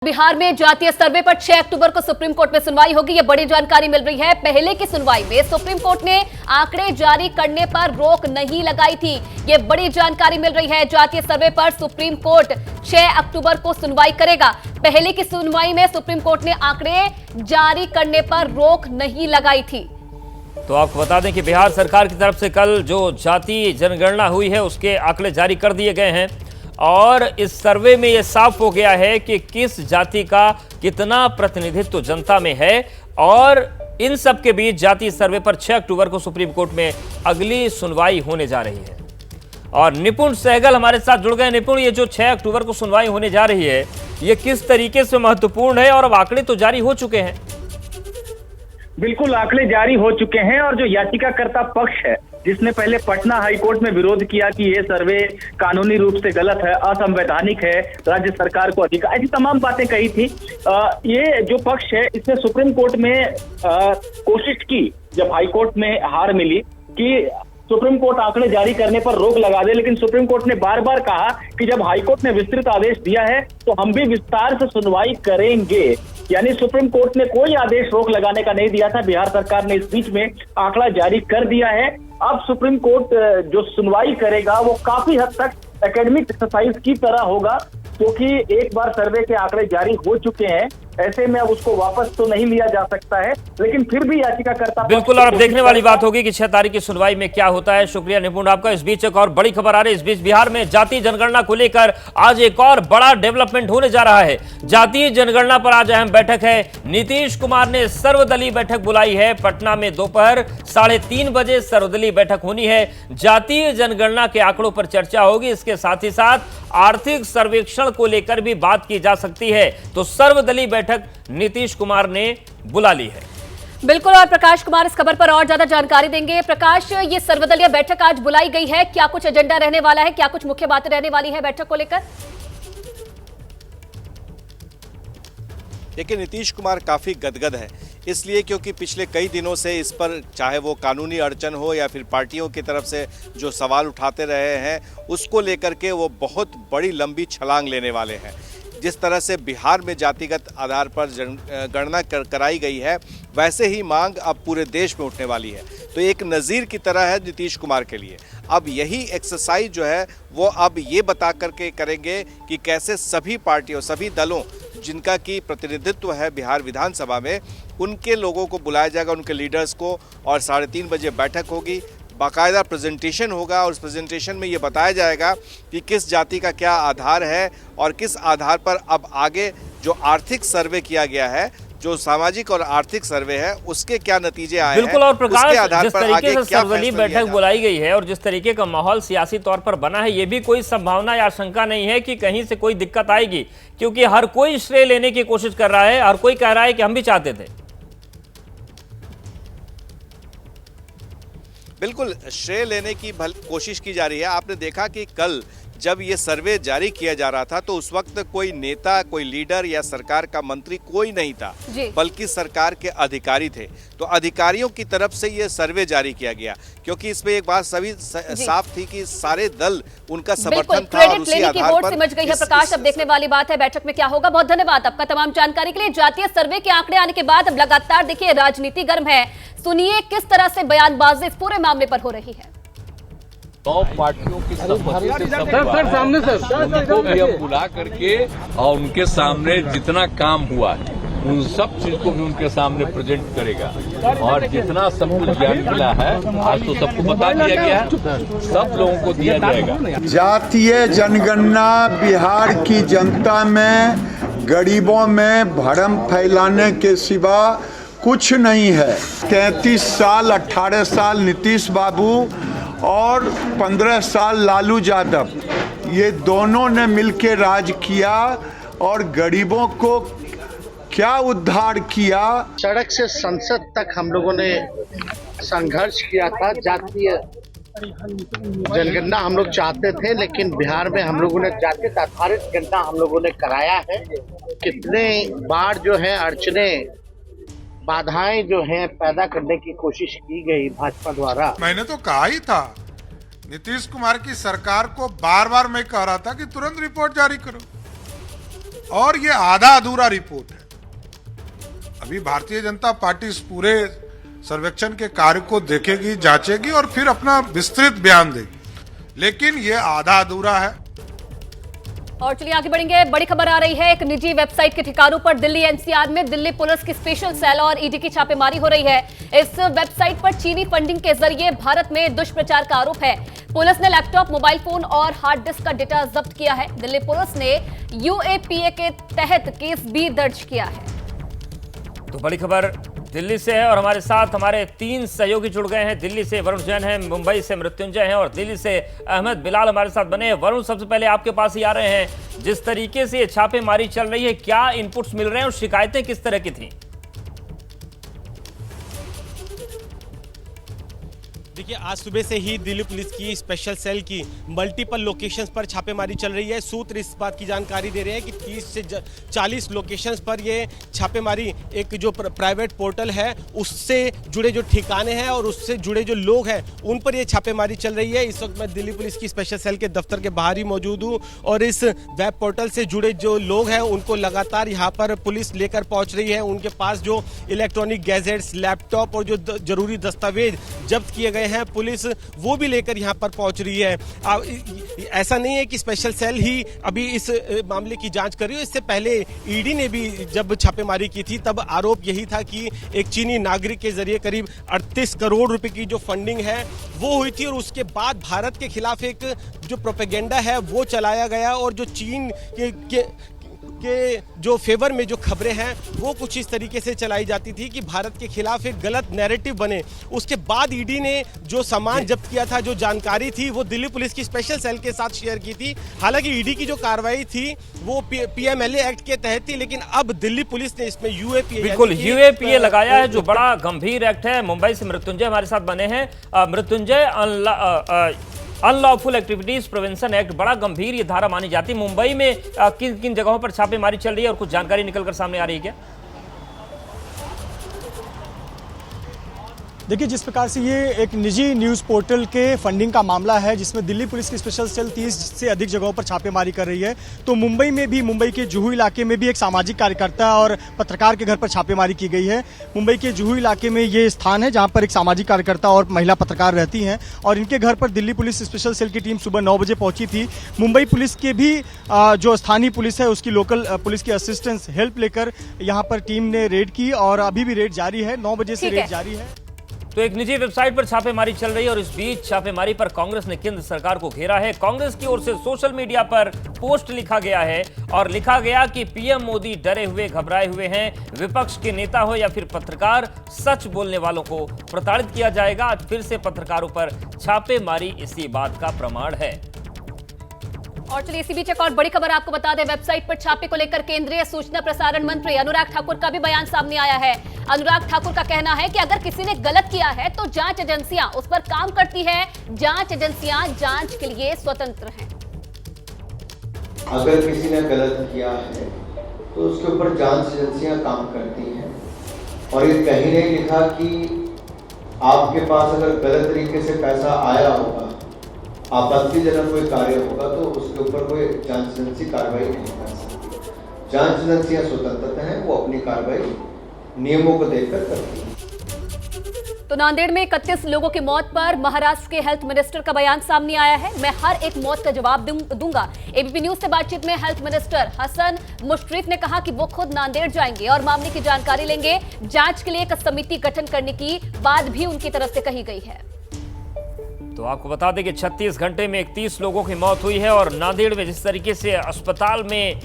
बिहार में जातीय सर्वे पर 6 अक्टूबर को सुप्रीम कोर्ट में सुनवाई होगी। यह बड़ी जानकारी मिल रही है। पहले की सुनवाई में सुप्रीम कोर्ट ने आंकड़े जारी करने पर रोक नहीं लगाई थी। यह बड़ी जानकारी मिल रही है। जातीय सर्वे पर सुप्रीम कोर्ट 6 अक्टूबर को सुनवाई करेगा। पहले की सुनवाई में सुप्रीम कोर्ट ने आंकड़े जारी करने पर रोक नहीं लगाई थी। तो आपको बता दें कि बिहार सरकार की तरफ से कल जो जातीय जनगणना हुई है उसके आंकड़े जारी कर दिए गए हैं और इस सर्वे में यह साफ हो गया है कि किस जाति का कितना प्रतिनिधित्व जनता में है और इन सब के बीच जातीय सर्वे पर 6 अक्टूबर को सुप्रीम कोर्ट में अगली सुनवाई होने जा रही है। और निपुण सहगल हमारे साथ जुड़ गए। निपुण, ये जो 6 अक्टूबर को सुनवाई होने जा रही है ये किस तरीके से महत्वपूर्ण है और अब आंकड़े तो जारी हो चुके हैं? बिल्कुल, आंकड़े जारी हो चुके हैं और जो याचिकाकर्ता पक्ष है जिसने पहले पटना हाईकोर्ट में विरोध किया कि ये सर्वे कानूनी रूप से गलत है, असंवैधानिक है, राज्य सरकार को अधिकार, ऐसी तमाम बातें कही थी। ये जो पक्ष है इसने सुप्रीम कोर्ट में कोशिश की, जब हाईकोर्ट में हार मिली, कि सुप्रीम कोर्ट आंकड़े जारी करने पर रोक लगा दे, लेकिन सुप्रीम कोर्ट ने बार बार कहा कि जब हाईकोर्ट ने विस्तृत आदेश दिया है तो हम भी विस्तार से सुनवाई करेंगे। यानी सुप्रीम कोर्ट ने कोई आदेश रोक लगाने का नहीं दिया था। बिहार सरकार ने इस बीच में आंकड़ा जारी कर दिया है। अब सुप्रीम कोर्ट जो सुनवाई करेगा वो काफी हद तक एकेडमिक एक्सरसाइज की तरह होगा, क्योंकि एक बार सर्वे के आंकड़े जारी हो चुके हैं। ऐसे में अब उसको वापस तो नहीं लिया जा सकता है, लेकिन फिर भी याचिकाकर्ता बिल्कुल। और अब देखने वाली बात होगी कि 6 तारीख की सुनवाई में क्या होता है। शुक्रिया निपुण आपका। इस बीच एक और बड़ी खबर आ रही है। इस बीच बिहार में जातीय जनगणना को लेकर आज एक और बड़ा डेवलपमेंट होने जा रहा है। जातीय जनगणना पर आज अहम बैठक है। नीतीश कुमार ने सर्वदलीय बैठक बुलाई है। पटना में दोपहर 3:30 बजे सर्वदलीय बैठक होनी है। जातीय जनगणना के आंकड़ों पर चर्चा होगी। इसके साथ ही साथ आर्थिक सर्वेक्षण को लेकर भी बात की जा सकती है। तो सर्वदलीय बैठक नीतीश कुमार ने बुला ली है। बिल्कुल, और प्रकाश कुमार इस खबर पर और ज्यादा जानकारी देंगे। प्रकाश, ये सर्वदलीय बैठक आज बुलाई गई है, क्या कुछ एजेंडा रहने वाला है, क्या कुछ मुख्य बातें रहने वाली है बैठक को लेकर? देखिए, नीतीश कुमार काफ़ी गदगद है, इसलिए क्योंकि पिछले कई दिनों से इस पर, चाहे वो कानूनी अड़चन हो या फिर पार्टियों की तरफ से जो सवाल उठाते रहे हैं, उसको लेकर के वो बहुत बड़ी लंबी छलांग लेने वाले हैं। जिस तरह से बिहार में जातिगत आधार पर गणना कराई गई है, वैसे ही मांग अब पूरे देश में उठने वाली है। तो एक नज़ीर की तरह है नीतीश कुमार के लिए। अब यही एक्सरसाइज जो है वो अब ये बता करके करेंगे कि कैसे सभी पार्टियों, सभी दलों जिनका की प्रतिनिधित्व है बिहार विधानसभा में, उनके लोगों को बुलाया जाएगा, उनके लीडर्स को, और 3:30 बजे बैठक होगी। बाकायदा प्रेजेंटेशन होगा और उस प्रेजेंटेशन में ये बताया जाएगा कि किस जाति का क्या आधार है और किस आधार पर अब आगे जो आर्थिक सर्वे किया गया है, जो सामाजिक और आर्थिक सर्वे है, उसके क्या नतीजे आए हैं। बिल्कुल। और प्रकाश, जिस तरीके से क्या सर्वदलीय बैठक बुलाई गई है और जिस तरीके का माहौल सियासी तौर पर बना है, ये भी कोई संभावना या आशंका नहीं है कि कहीं से कोई दिक्कत आएगी, क्योंकि हर कोई श्रेय लेने की कोशिश कर रहा है। हर कोई कह रहा है कि हम भी चाहते थे। बिल्कुल, श्रेय लेने की कोशिश की जा रही है। आपने देखा कि कल जब ये सर्वे जारी किया जा रहा था तो उस वक्त कोई नेता, कोई लीडर या सरकार का मंत्री कोई नहीं था, बल्कि सरकार के अधिकारी थे। तो अधिकारियों की तरफ से ये सर्वे जारी किया गया, क्योंकि इसमें एक बात सभी साफ थी कि सारे दल उनका समर्थन था और उसी आधार पर समझ गई है। प्रकाश, अब देखने वाली बात है बैठक में क्या होगा। बहुत धन्यवाद आपका तमाम जानकारी के लिए। जातीय सर्वे के आंकड़े आने के बाद अब लगातार देखिए राजनीति गर्म है। सुनिए किस तरह से बयानबाजी इस पूरे मामले पर हो रही है। 9 पार्टियों की सहमति से सामने सर उनको भी अब बुला करके और उनके सामने जितना काम हुआ है उन सब चीज को भी उनके सामने प्रेजेंट करेगा। और जितना सब कुछ ज्ञान मिला है आज तो सबको बता दिया गया है, सब लोगों को दिया जाएगा। जातीय जनगणना बिहार की जनता में, गरीबों में भ्रम फैलाने के सिवा कुछ नहीं है। 33 साल, 18 साल नीतीश बाबू और 15 साल लालू यादव, ये दोनों ने मिलकर राज किया और गरीबों को क्या उद्धार किया। सड़क से संसद तक हम लोगों ने संघर्ष किया था। जातीय जनगणना हम लोग चाहते थे, लेकिन बिहार में हम लोगों ने जातीय आधारित गणना हम लोगों ने कराया है। कितने बार जो है अड़चने, बाधाएं जो हैं पैदा करने की कोशिश की गई भाजपा द्वारा। मैंने तो कहा ही था, नीतीश कुमार की सरकार को बार बार मैं कह रहा था कि तुरंत रिपोर्ट जारी करो। और ये आधा अधूरा रिपोर्ट है। अभी भारतीय जनता पार्टी इस पूरे सर्वेक्षण के कार्य को देखेगी, जांचेगी और फिर अपना विस्तृत बयान देगी, लेकिन ये आधा अधूरा है। और चलिए आगे बढ़ेंगे। बड़ी खबर आ रही है, एक निजी वेबसाइट के ठिकानों पर दिल्ली एनसीआर में दिल्ली पुलिस की स्पेशल सेल और ईडी की छापेमारी हो रही है। इस वेबसाइट पर चीनी फंडिंग के जरिए भारत में दुष्प्रचार का आरोप है। पुलिस ने लैपटॉप, मोबाइल फोन और हार्ड डिस्क का डेटा जब्त किया है। दिल्ली पुलिस ने यूएपीए के तहत केस भी दर्ज किया है। तो बड़ी खबर दिल्ली से है और हमारे साथ हमारे 3 सहयोगी जुड़ गए हैं। दिल्ली से वरुण जैन हैं, मुंबई से मृत्युंजय हैं और दिल्ली से अहमद बिलाल हमारे साथ बने हैं। वरुण, सबसे पहले आपके पास ही आ रहे हैं। जिस तरीके से ये छापेमारी चल रही है, क्या इनपुट्स मिल रहे हैं और शिकायतें किस तरह की थी? देखिए, आज सुबह से ही दिल्ली पुलिस की स्पेशल सेल की मल्टीपल लोकेशंस पर छापेमारी चल रही है। सूत्र इस बात की जानकारी दे रहे हैं कि 30 से 40 लोकेशंस पर ये छापेमारी, एक जो प्राइवेट पोर्टल है उससे जुड़े जो ठिकाने हैं और उससे जुड़े जो लोग हैं उन पर ये छापेमारी चल रही है। इस वक्त मैं दिल्ली पुलिस की स्पेशल सेल के दफ्तर के बाहर ही मौजूद हूँ और इस वेब पोर्टल से जुड़े जो लोग हैं उनको लगातार यहाँ पर पुलिस लेकर पहुँच रही है। उनके पास जो इलेक्ट्रॉनिक गैजेट्स, लैपटॉप और जो जरूरी दस्तावेज जब्त किए गए हैं, पुलिस वो भी लेकर यहां पर पहुंच रही है। ऐसा नहीं है कि स्पेशल सेल ही अभी इस मामले की जांच कर रही है। इससे पहले ईडी ने भी जब छापेमारी की थी तब आरोप यही था कि एक चीनी नागरिक के जरिए करीब 38 करोड़ रुपए की जो फंडिंग है वो हुई थी और उसके बाद भारत के खिलाफ एक जो प्रोपेगेंडा है वो चलाया गया और जो चीन के जो फेवर में जो खबरें हैं वो कुछ इस तरीके से चलाई जाती थी कि भारत के खिलाफ एक गलत नैरेटिव बने। उसके बाद ईडी ने जो सामान जब्त किया था, जो जानकारी थी, वो दिल्ली पुलिस की स्पेशल सेल के साथ शेयर की थी। हालांकि ईडी की जो कार्रवाई थी वो पीएमएलए एक्ट के तहत थी, लेकिन अब दिल्ली पुलिस ने इसमें यूएपीए, बिल्कुल यूएपीए लगाया है, जो बड़ा गंभीर एक्ट है। मुंबई से मृत्युंजय हमारे साथ बने हैं। Mrityunjay, unlawful activities prevention act बड़ा गंभीर ये धारा मानी जाती है। मुंबई में किन किन जगहों पर छापेमारी चल रही है और कुछ जानकारी निकलकर सामने आ रही है क्या? देखिए, जिस प्रकार से ये एक निजी न्यूज़ पोर्टल के फंडिंग का मामला है जिसमें दिल्ली पुलिस की स्पेशल सेल 30 से अधिक जगहों पर छापेमारी कर रही है, तो मुंबई में भी, मुंबई के जुहू इलाके में भी एक सामाजिक कार्यकर्ता और पत्रकार के घर पर छापेमारी की गई है। मुंबई के जुहू इलाके में ये स्थान है जहां पर एक सामाजिक कार्यकर्ता और महिला पत्रकार रहती हैं और इनके घर पर दिल्ली पुलिस स्पेशल सेल की टीम सुबह 9 बजे पहुंची थी। मुंबई पुलिस के भी जो स्थानीय पुलिस है उसकी लोकल पुलिस की असिस्टेंस हेल्प लेकर यहाँ पर टीम ने रेड की और अभी भी रेड जारी है। 9 बजे से रेड जारी है। तो एक निजी वेबसाइट पर छापेमारी चल रही है और इस बीच छापेमारी पर कांग्रेस ने केंद्र सरकार को घेरा है। कांग्रेस की ओर से सोशल मीडिया पर पोस्ट लिखा गया है और लिखा गया कि पीएम मोदी डरे हुए, घबराए हुए हैं। विपक्ष के नेता हो या फिर पत्रकार, सच बोलने वालों को प्रताड़ित किया जाएगा। आज फिर से पत्रकारों पर छापेमारी इसी बात का प्रमाण है। और चलिए इसी बीच एक और बड़ी खबर आपको बता दें। वेबसाइट पर छापे को लेकर केंद्रीय सूचना प्रसारण मंत्री अनुराग ठाकुर का भी बयान सामने आया है। अनुराग ठाकुर का कहना है कि अगर किसी ने गलत किया है तो जांच एजेंसियां उस पर काम करती है। जांच एजेंसियां जांच के लिए स्वतंत्र हैं। अगर किसी ने गलत किया है तो उसके ऊपर जांच एजेंसियां काम करती हैं और ये कहीं नहीं लिखा कि आपके पास अगर गलत तरीके से पैसा आया होगा, आपत्तिजनक कोई कार्य होगा तो उसके ऊपर कोई जांच एजेंसी कार्रवाई नहीं कर सकती। जांच एजेंसियां स्वतंत्र हैं, वो अपनी कार्रवाई नियमों को देखकर करती हैं। तो नांदेड़ में 31 लोगों की मौत पर महाराष्ट्र के हेल्थ मिनिस्टर का बयान सामने आया है। मैं हर एक मौत का जवाब दूंगा। एबीपी न्यूज से बातचीत में हेल्थ मिनिस्टर हसन मुश्रीफ ने कहा कि वो खुद नांदेड़ जाएंगे और मामले की जानकारी लेंगे। जांच के लिए एक समिति गठन करने की बात भी उनकी तरफ से कही गई है। तो आपको बता दें कि 36 घंटे में 31 लोगों की मौत हुई है और नांदेड़ में जिस तरीके से अस्पताल में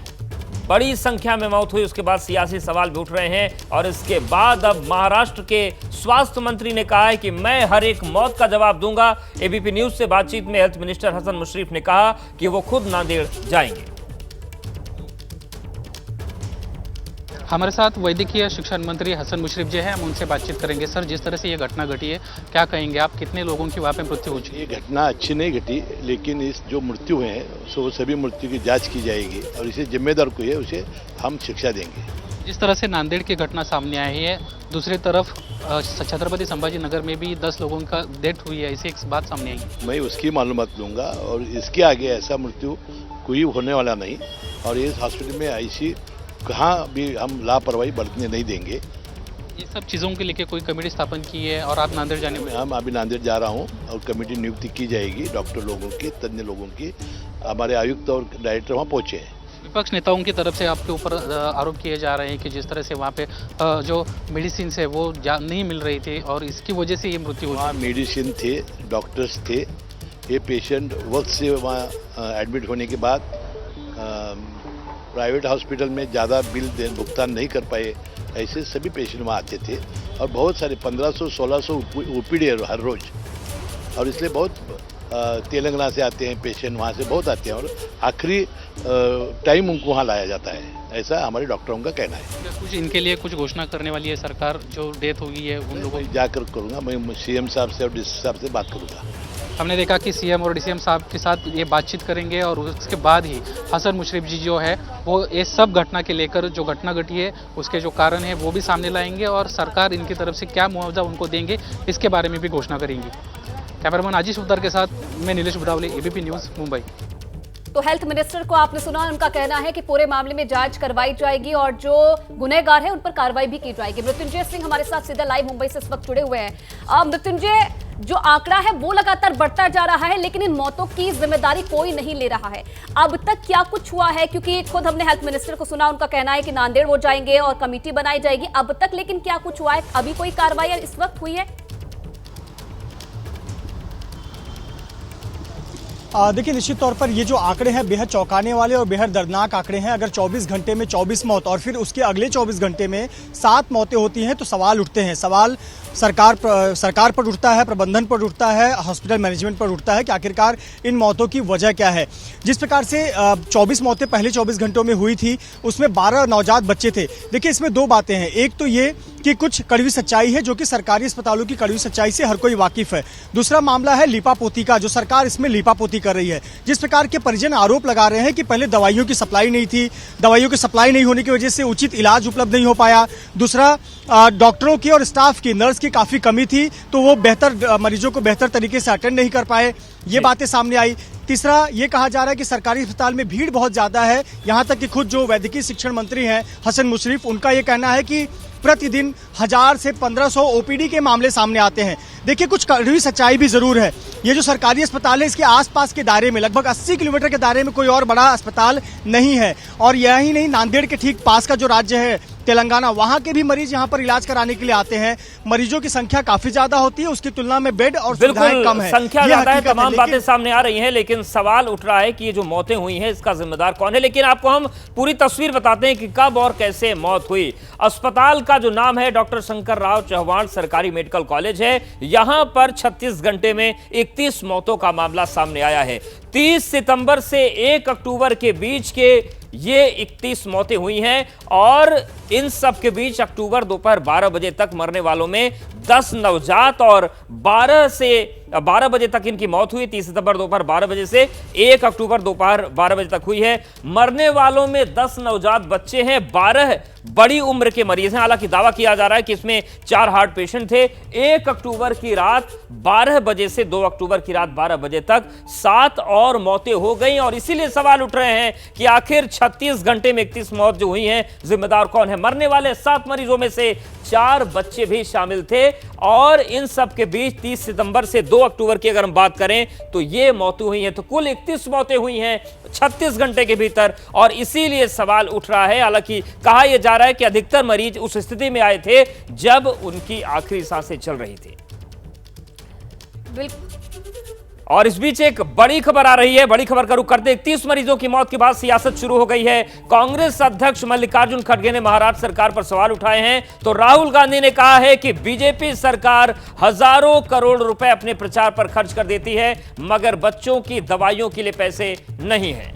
बड़ी संख्या में मौत हुई, उसके बाद सियासी सवाल भी उठ रहे हैं और इसके बाद अब महाराष्ट्र के स्वास्थ्य मंत्री ने कहा है कि मैं हर एक मौत का जवाब दूंगा। एबीपी न्यूज से बातचीत में हेल्थ मिनिस्टर हसन मुश्रीफ ने कहा कि वो खुद नांदेड़ जाएंगे। हमारे साथ वैद्यकीय शिक्षा मंत्री हसन मुश्रीफ जी हैं, हम उनसे बातचीत करेंगे। सर, जिस तरह से ये घटना घटी है, क्या कहेंगे आप? कितने लोगों की वहाँ पे मृत्यु हो चुकी है? ये घटना अच्छी नहीं घटी, लेकिन इस जो मृत्यु है वो सभी मृत्यु की जांच की जाएगी और इसे जिम्मेदार को है उसे हम शिक्षा देंगे। जिस तरह से नांदेड़ की घटना सामने आई है, दूसरी तरफ छत्रपति संभाजी नगर में भी 10 लोगों का डेथ हुई है, ऐसी एक बात सामने आई। मैं उसकी मालूमात लूँगा और इसके आगे ऐसा मृत्यु कोई होने वाला नहीं। और इस हॉस्पिटल में ऐसी कहाँ भी हम लापरवाही बरतने नहीं देंगे। ये सब चीज़ों के लेके कोई कमेटी स्थापन की है और आप नांदेड़ जाने में? हम अभी नांदेड़ जा रहा हूँ और कमेटी नियुक्ति की जाएगी, डॉक्टर लोगों की, तज्ञ लोगों की। हमारे आयुक्त और डायरेक्टर वहाँ पहुँचे हैं। विपक्ष नेताओं की तरफ से आपके ऊपर आरोप किए जा रहे हैं कि जिस तरह से वहाँ पे जो मेडिसिन है वो नहीं मिल रही थी और इसकी वजह से ये मृत्यु हुई। वहाँ मेडिसिन थे, डॉक्टर्स थे। ये पेशेंट वक्त से वहाँ एडमिट होने के बाद प्राइवेट हॉस्पिटल में ज़्यादा बिल भुगतान नहीं कर पाए, ऐसे सभी पेशेंट वहाँ आते थे। और बहुत सारे 1500-1600 ओपीडी हर रोज़, और इसलिए बहुत तेलंगाना से आते हैं पेशेंट, वहाँ से बहुत आते हैं और आखिरी टाइम उनको वहाँ लाया जाता है, ऐसा हमारे डॉक्टरों का कहना है। कुछ इनके लिए कुछ घोषणा करने वाली है सरकार? जो डेथ हुई है उन लोगों जाकर करूँगा, मैं सीएम साहब से और डीसी साहब से बात करूँगा। हमने देखा कि सीएम और डीसीएम साहब के साथ ये बातचीत करेंगे और उसके बाद ही हसन मुशर्रफ जी जो है वो ये सब घटना के लेकर जो घटना घटी है उसके जो कारण है वो भी सामने लाएंगे और सरकार इनकी तरफ से क्या मुआवजा उनको देंगे इसके बारे में भी घोषणा करेंगी। कैमरामैन आजीष उद्दार के साथ मैं नीलेश बुदावले, एबीपी न्यूज़, मुंबई। तो हेल्थ मिनिस्टर को आपने सुना, उनका कहना है कि पूरे मामले में जांच करवाई जाएगी और जो गुनहगार है उन पर कार्रवाई भी की जाएगी। मृत्युंजय सिंह हमारे साथ सीधा लाइव मुंबई से इस वक्त जुड़े हुए हैं। मृत्युंजय, जो आंकड़ा है वो लगातार बढ़ता जा रहा है लेकिन इन मौतों की जिम्मेदारी कोई नहीं ले रहा है। अब तक क्या कुछ हुआ है? क्योंकि खुद हमने हेल्थ मिनिस्टर को सुना, उनका कहना है कि नांदेड़ वो जाएंगे और कमेटी बनाई जाएगी। अब तक लेकिन क्या कुछ हुआ है? अभी कोई कार्रवाई इस वक्त हुई है? देखिए, निश्चित तौर पर ये जो आंकड़े हैं बेहद चौंकाने वाले और बेहद दर्दनाक आंकड़े हैं। अगर 24 घंटे में 24 मौत और फिर उसके अगले 24 घंटे में 7 मौतें होती हैं तो सवाल उठते हैं। सवाल सरकार पर उठता है, प्रबंधन पर उठता है, हॉस्पिटल मैनेजमेंट पर उठता है कि आखिरकार इन मौतों की वजह क्या है। जिस प्रकार से 24 मौतें पहले 24 घंटों में हुई थी उसमें 12 नवजात बच्चे थे। देखिए, इसमें दो बातें हैं। एक तो ये कि कुछ कड़वी सच्चाई है जो कि सरकारी अस्पतालों की कड़वी सच्चाई से हर कोई वाकिफ है। दूसरा मामला है लीपापोती का, जो सरकार इसमें लीपापोती कर रही है। जिस प्रकार के परिजन आरोप लगा रहे हैं कि पहले दवाइयों की सप्लाई नहीं थी, दवाइयों की सप्लाई नहीं होने की वजह से उचित इलाज उपलब्ध नहीं हो पाया। दूसरा, डॉक्टरों की और स्टाफ की, नर्स की काफी कमी थी तो वो बेहतर मरीजों को बेहतर तरीके से अटेंड नहीं कर पाए, ये बातें सामने आई। तीसरा, ये कहा जा रहा है कि सरकारी अस्पताल में भीड़ बहुत ज्यादा है। यहां तक कि खुद जो वैद्यकीय शिक्षण मंत्री हैं हसन मुशर्रफ, उनका ये कहना है कि प्रतिदिन 1000 से 1500 ओपीडी के मामले सामने आते हैं। देखिए, कुछ कड़वी सच्चाई भी जरूर है। ये जो सरकारी अस्पताल है इसके आसपास के दायरे में लगभग 80 किलोमीटर के दायरे में कोई और बड़ा अस्पताल नहीं है। और यही नहीं, नांदेड़ के ठीक पास का जो राज्य है तेलंगाना, वहां के भी मरीज यहां पर इलाज कराने के लिए आते हैं। मरीजों की संख्या काफी ज्यादा होती है, उसकी तुलना में बेड और सुविधाएं कम है। संख्या ज्यादा है, तमाम बातें सामने आ रही हैं, लेकिन सवाल उठ रहा है कि ये जो मौतें हुई हैं इसका जिम्मेदार कौन है। लेकिन आपको हम पूरी तस्वीर बताते हैं कि कब और कैसे मौत हुई। अस्पताल का जो नाम है डॉक्टर शंकर राव चौहान सरकारी मेडिकल कॉलेज है। यहां पर 36 घंटे में 31 मौतों का मामला सामने आया है। 30 सितंबर से 1 अक्टूबर के बीच के ये 31 मौतें हुई हैं और इन सब के बीच अक्टूबर दोपहर 12 बजे तक मरने वालों में 10 नवजात और 12 बजे तक इनकी मौत हुई। 30 सितंबर दोपहर 12 बजे से 1 अक्टूबर दोपहर 12 बजे तक हुई है। मरने वालों में 10 नवजात बच्चे हैं, 12 बड़ी उम्र के मरीज हैं। हालांकि दावा किया जा रहा है कि इसमें 4 हार्ट पेशेंट थे। 1 अक्टूबर की रात 12 बजे से 2 अक्टूबर की रात 12 बजे तक 7 और मौतें हो गई और इसीलिए सवाल उठ रहे हैं कि आखिर 36 घंटे में 31 मौत जो हुई हैं, जिम्मेदार कौन है। मरने वाले 7 मरीजों में से 4 बच्चे भी शामिल थे और इन सब के बीच 30 सितंबर से 2 अक्टूबर की अगर हम बात करें तो ये मौतें हुई हैं। तो कुल 31 मौतें हुई हैं 36 घंटे के भीतर और इसीलिए सवाल उठ रहा है। हालांकि कहा यह जा रहा है कि अधिकतर मरीज उस स्थिति में आए थे जब उनकी आखिरी सांसें चल रही थी। और इस बीच एक बड़ी खबर आ रही है। बड़ी खबर का रुख करते 31 मरीजों की मौत के बाद सियासत शुरू हो गई है। कांग्रेस अध्यक्ष मल्लिकार्जुन खड़गे ने महाराष्ट्र सरकार पर सवाल उठाए हैं। तो राहुल गांधी ने कहा है कि बीजेपी सरकार हजारों करोड़ रुपए अपने प्रचार पर खर्च कर देती है मगर बच्चों की दवाइयों के लिए पैसे नहीं है।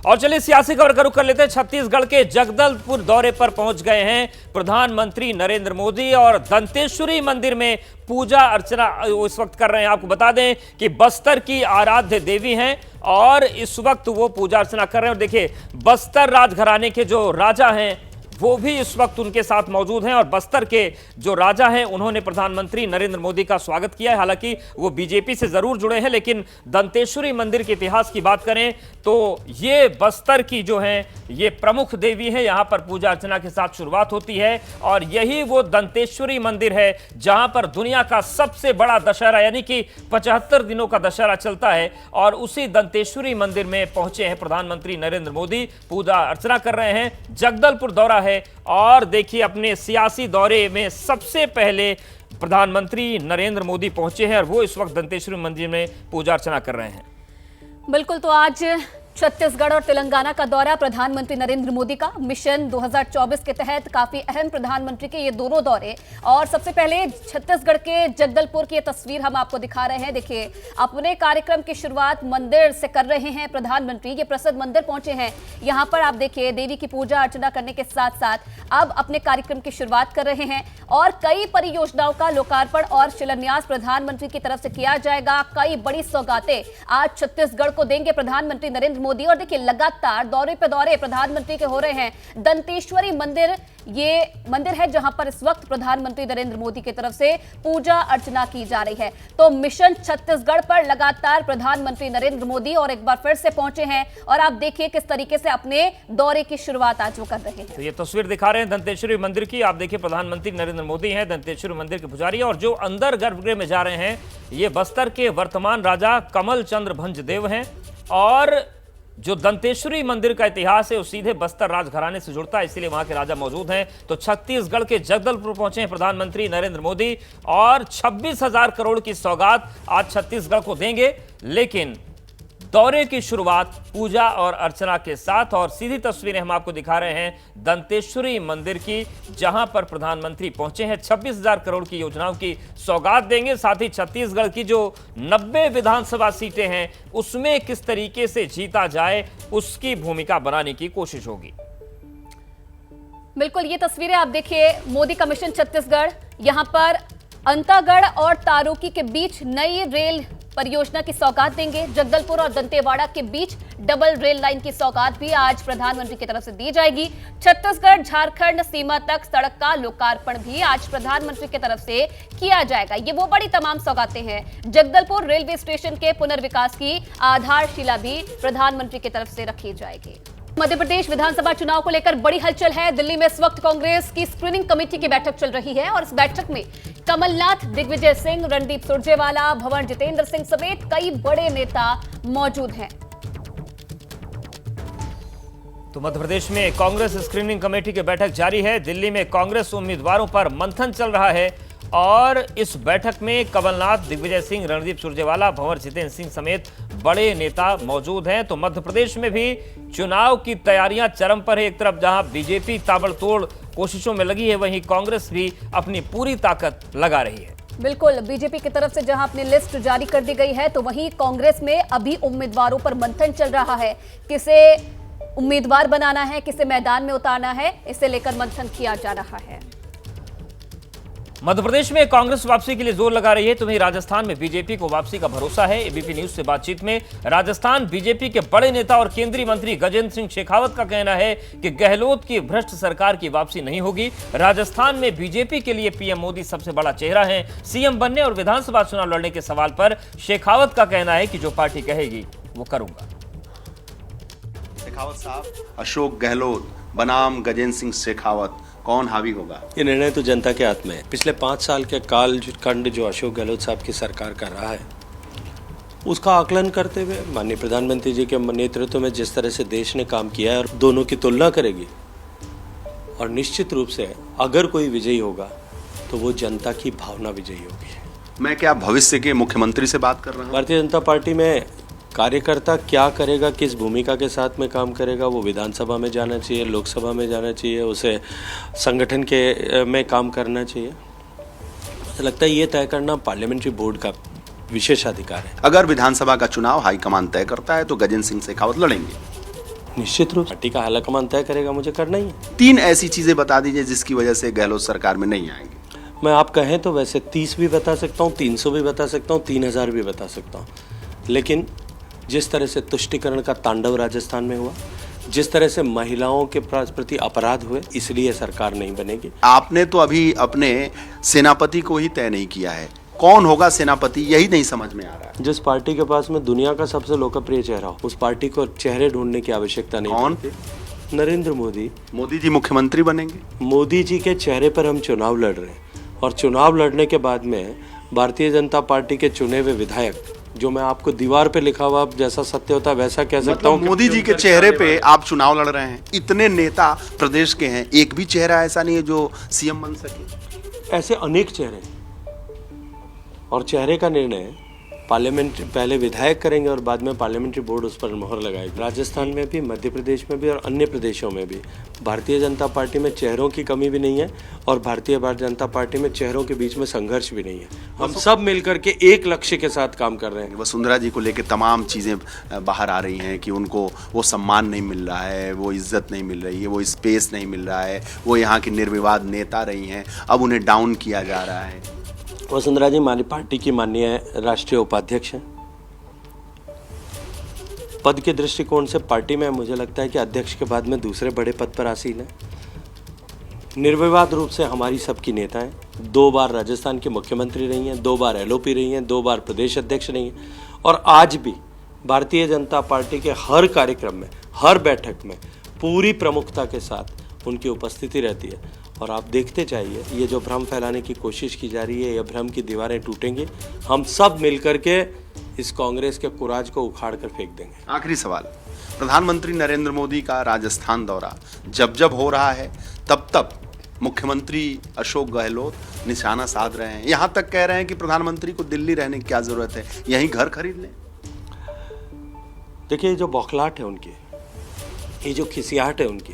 और चलिए सियासी खबर का रुख कर लेते हैं। छत्तीसगढ़ के जगदलपुर दौरे पर पहुंच गए हैं प्रधानमंत्री नरेंद्र मोदी और दंतेश्वरी मंदिर में पूजा अर्चना इस वक्त कर रहे हैं। आपको बता दें कि बस्तर की आराध्य देवी हैं और इस वक्त वो पूजा अर्चना कर रहे हैं। और देखिए, बस्तर राजघराने के जो राजा हैं वो भी इस वक्त उनके साथ मौजूद हैं और बस्तर के जो राजा हैं उन्होंने प्रधानमंत्री नरेंद्र मोदी का स्वागत किया है। हालांकि वो बीजेपी से जरूर जुड़े हैं, लेकिन दंतेश्वरी मंदिर के इतिहास की बात करें तो ये बस्तर की जो है ये प्रमुख देवी है। यहां पर पूजा अर्चना के साथ शुरुआत होती है और यही वो दंतेश्वरी मंदिर है जहां पर दुनिया का सबसे बड़ा दशहरा यानी कि 75 दिनों का दशहरा चलता है। और उसी दंतेश्वरी मंदिर में पहुंचे हैं प्रधानमंत्री नरेंद्र मोदी, पूजा अर्चना कर रहे हैं। जगदलपुर दौरा है और देखिए अपने सियासी दौरे में सबसे पहले प्रधानमंत्री नरेंद्र मोदी पहुंचे हैं और वो इस वक्त दंतेश्वरी मंदिर में पूजा अर्चना कर रहे हैं। बिल्कुल, तो आज छत्तीसगढ़ और तेलंगाना का दौरा प्रधानमंत्री नरेंद्र मोदी का मिशन 2024 के तहत काफी अहम प्रधानमंत्री के ये दोनों दौरे। और सबसे पहले छत्तीसगढ़ के जगदलपुर की ये तस्वीर हम आपको दिखा रहे हैं। देखिए अपने कार्यक्रम की शुरुआत मंदिर से कर रहे हैं प्रधानमंत्री। ये प्रसिद्ध मंदिर पहुंचे हैं, यहाँ पर आप देखिए देवी की पूजा अर्चना करने के साथ साथ अब अपने कार्यक्रम की शुरुआत कर रहे हैं और कई परियोजनाओं का लोकार्पण और शिलान्यास प्रधानमंत्री की तरफ से किया जाएगा। कई बड़ी सौगातें आज छत्तीसगढ़ को देंगे प्रधानमंत्री नरेंद्र मोदी। और देखिए लगातार दौरे पे दौरे प्रधानमंत्री के हो रहे हैं। दंतेश्वरी मंदिर ये मंदिर है जहां पर इस वक्त प्रधानमंत्री नरेंद्र मोदी की तरफ से पूजा अर्चना की जा रही है। तो मिशन छत्तीसगढ़ पर लगातार प्रधानमंत्री नरेंद्र मोदी और एक बार फिर से पहुंचे हैं और आप देखिए किस तरीके से अपने दौरे की शुरुआत आज वो कर रहे हैं। तो ये तस्वीर दिखा रहे हैं दंतेश्वरी मंदिर की। आप देखिए प्रधानमंत्री नरेंद्र मोदी हैं, दंतेश्वरी मंदिर के पुजारी, और जो अंदर गर्भगृह में जा रहे हैं ये बस्तर के वर्तमान राजा कमल चंद्र भंजदेव हैं। और जो दंतेश्वरी मंदिर का इतिहास है वो सीधे बस्तर राजघराने से जुड़ता है, इसीलिए वहां के राजा मौजूद हैं। तो छत्तीसगढ़ के जगदलपुर पहुंचे हैं प्रधानमंत्री नरेंद्र मोदी और 26,000 करोड़ की सौगात आज छत्तीसगढ़ को देंगे। लेकिन दौरे की शुरुआत पूजा और अर्चना के साथ, और सीधी तस्वीरें हम आपको दिखा रहे हैं दंतेश्वरी मंदिर की जहां पर प्रधानमंत्री पहुंचे हैं। 26,000 करोड़ की योजनाओं की सौगात देंगे। साथ ही छत्तीसगढ़ की जो 90 विधानसभा सीटें हैं उसमें किस तरीके से जीता जाए उसकी भूमिका बनाने की कोशिश होगी। बिल्कुल, ये तस्वीरें आप देखिए मोदी का मिशन छत्तीसगढ़। यहां पर अंतागढ़ और तारुकी के बीच नई रेल परियोजना की सौगात देंगे। जगदलपुर और दंतेवाड़ा के बीच डबल रेल लाइन की सौगात भी आज प्रधानमंत्री की तरफ से दी जाएगी। छत्तीसगढ़ झारखंड सीमा तक सड़क का लोकार्पण भी आज प्रधानमंत्री की तरफ से किया जाएगा। ये वो बड़ी तमाम सौगातें हैं। जगदलपुर रेलवे स्टेशन के पुनर्विकास की आधारशिला भी प्रधानमंत्री की तरफ से रखी जाएगी। मध्य प्रदेश विधानसभा चुनाव को लेकर बड़ी हलचल है। दिल्ली में इस वक्त कांग्रेस की स्क्रीनिंग कमेटी की बैठक चल रही है और इस बैठक में कमलनाथ, दिग्विजय सिंह, रणदीप सुरजेवाला, भंवर जितेंद्र सिंह समेत कई बड़े नेता मौजूद हैं। तो मध्य प्रदेश में कांग्रेस स्क्रीनिंग कमेटी की बैठक जारी है। दिल्ली में कांग्रेस उम्मीदवारों पर मंथन चल रहा है और इस बैठक में कमलनाथ, दिग्विजय सिंह, रणदीप सुरजेवाला, भंवर जितेंद्र सिंह समेत बड़े नेता मौजूद हैं। तो मध्य प्रदेश में भी चुनाव की तैयारियां चरम पर है। एक तरफ जहां बीजेपी ताबड़तोड़ कोशिशों में लगी है, वहीं कांग्रेस भी अपनी पूरी ताकत लगा रही है। बिल्कुल, बीजेपी की तरफ से जहां अपनी लिस्ट जारी कर दी गई है तो वहीं कांग्रेस में अभी उम्मीदवारों पर मंथन चल रहा है। किसे उम्मीदवार बनाना है, किसे मैदान में उतारना है, इसे लेकर मंथन किया जा रहा है। मध्य प्रदेश में कांग्रेस वापसी के लिए जोर लगा रही है, तो वहीं राजस्थान में बीजेपी को वापसी का भरोसा है। एबीपी न्यूज से बातचीत में राजस्थान बीजेपी के बड़े नेता और केंद्रीय मंत्री गजेंद्र सिंह शेखावत का कहना है कि गहलोत की भ्रष्ट सरकार की वापसी नहीं होगी। राजस्थान में बीजेपी के लिए पीएम मोदी सबसे बड़ा चेहरा है। सीएम बनने और विधानसभा चुनाव लड़ने के सवाल पर शेखावत का कहना है कि जो पार्टी कहेगी वो करूंगा। शेखावत साहब, अशोक गहलोत बनाम गजेंद्र सिंह शेखावत, कौन हावी होगा? ये निर्णय तो जनता के हाथ में है। पिछले 5 साल के कालखंड जो अशोक गहलोत साहब की सरकार कर रहा है उसका आकलन करते हुए माननीय प्रधानमंत्री जी के नेतृत्व में जिस तरह से देश ने काम किया है और दोनों की तुलना करेगी और निश्चित रूप से अगर कोई विजयी होगा तो वो जनता की भावना विजयी होगी। मैं क्या भविष्य के मुख्यमंत्री से बात कर रहा हूँ? भारतीय जनता पार्टी में कार्यकर्ता क्या करेगा, किस भूमिका के साथ में काम करेगा, वो विधानसभा में जाना चाहिए, लोकसभा में जाना चाहिए, उसे संगठन के में काम करना चाहिए। मुझे लगता है ये तय करना पार्लियामेंट्री बोर्ड का विशेषाधिकार है। अगर विधानसभा का चुनाव हाईकमान तय करता है तो गजेंद्र सिंह शेखावत लड़ेंगे? निश्चित रूप पार्टी का हाईकमान तय करेगा, मुझे करना ही है। 3 ऐसी चीजें बता दीजिए जिसकी वजह से गहलोत सरकार में नहीं आएंगे। मैं आप कहें तो वैसे 30 भी बता सकता हूँ, 300 भी बता सकता हूँ, 3000 भी बता सकता हूँ, लेकिन जिस तरह से तुष्टीकरण का तांडव राजस्थान में हुआ, जिस तरह से महिलाओं के प्रति अपराध हुए, इसलिए सरकार नहीं बनेगी। आपने तो अभी अपने सेनापति को ही तय नहीं किया है, कौन होगा सेनापति यही नहीं समझ में आ रहा है। जिस पार्टी के पास में दुनिया का सबसे लोकप्रिय चेहरा हो, उस पार्टी को चेहरे ढूंढने की आवश्यकता नहीं। कौन? नरेंद्र मोदी। मोदी जी मुख्यमंत्री बनेंगे? मोदी जी के चेहरे पर हम चुनाव लड़ रहे हैं, और चुनाव लड़ने के बाद में भारतीय जनता पार्टी के चुने हुए विधायक, जो मैं आपको दीवार पे लिखा हुआ जैसा सत्य होता है वैसा कह सकता हूँ। मोदी जी के चेहरे पे आप चुनाव लड़ रहे हैं, इतने नेता प्रदेश के हैं, एक भी चेहरा ऐसा नहीं है जो सीएम बन सके। ऐसे अनेक चेहरे, और चेहरे का निर्णय पार्लियामेंट पहले विधायक करेंगे और बाद में पार्लियामेंट्री बोर्ड उस पर मोहर लगाएगी। राजस्थान में भी, मध्य प्रदेश में भी और अन्य प्रदेशों में भी भारतीय जनता पार्टी में चेहरों की कमी भी नहीं है, और भारतीय जनता पार्टी में चेहरों के बीच में संघर्ष भी नहीं है। हम सब मिलकर के एक लक्ष्य के साथ काम कर रहे हैं। वसुंधरा जी को लेकर तमाम चीज़ें बाहर आ रही हैं कि उनको वो सम्मान नहीं मिल रहा है, वो इज्जत नहीं मिल रही है, वो स्पेस नहीं मिल रहा है, वो यहाँ की निर्विवाद नेता रही हैं, अब उन्हें डाउन किया जा रहा है। वसुंधरा जी हमारी पार्टी की माननीय राष्ट्रीय उपाध्यक्ष हैं। पद के दृष्टिकोण से पार्टी में मुझे लगता है कि अध्यक्ष के बाद में दूसरे बड़े पद पर आसीन है। निर्विवाद रूप से हमारी सबकी नेता हैं। 2 बार राजस्थान की मुख्यमंत्री रही हैं, 2 बार एलओपी रही हैं, 2 बार प्रदेश अध्यक्ष रही हैं, और आज भी भारतीय जनता पार्टी के हर कार्यक्रम में, हर बैठक में पूरी प्रमुखता के साथ उनकी उपस्थिति रहती है। और आप देखते जाइए, ये जो भ्रम फैलाने की कोशिश की जा रही है, ये भ्रम की दीवारें टूटेंगी। हम सब मिलकर के इस कांग्रेस के कुराज को उखाड़ कर फेंक देंगे। आखिरी सवाल, प्रधानमंत्री नरेंद्र मोदी का राजस्थान दौरा जब हो रहा है, तब मुख्यमंत्री अशोक गहलोत निशाना साध रहे हैं, यहां तक कह रहे हैं कि प्रधानमंत्री को दिल्ली रहने की क्या जरूरत है, यहीं घर खरीद लें। देखिए, जो बौखलाहट है उनकी, ये जो खिसियाहट है उनकी,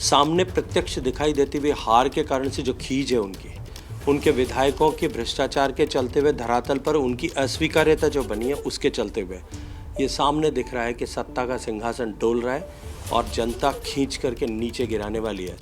सामने प्रत्यक्ष दिखाई देती हुई हार के कारण से जो खींच है उनके विधायकों के भ्रष्टाचार के चलते हुए धरातल पर उनकी अस्वीकार्यता जो बनी है, उसके चलते हुए ये सामने दिख रहा है कि सत्ता का सिंहासन डोल रहा है और जनता खींच करके नीचे गिराने वाली है।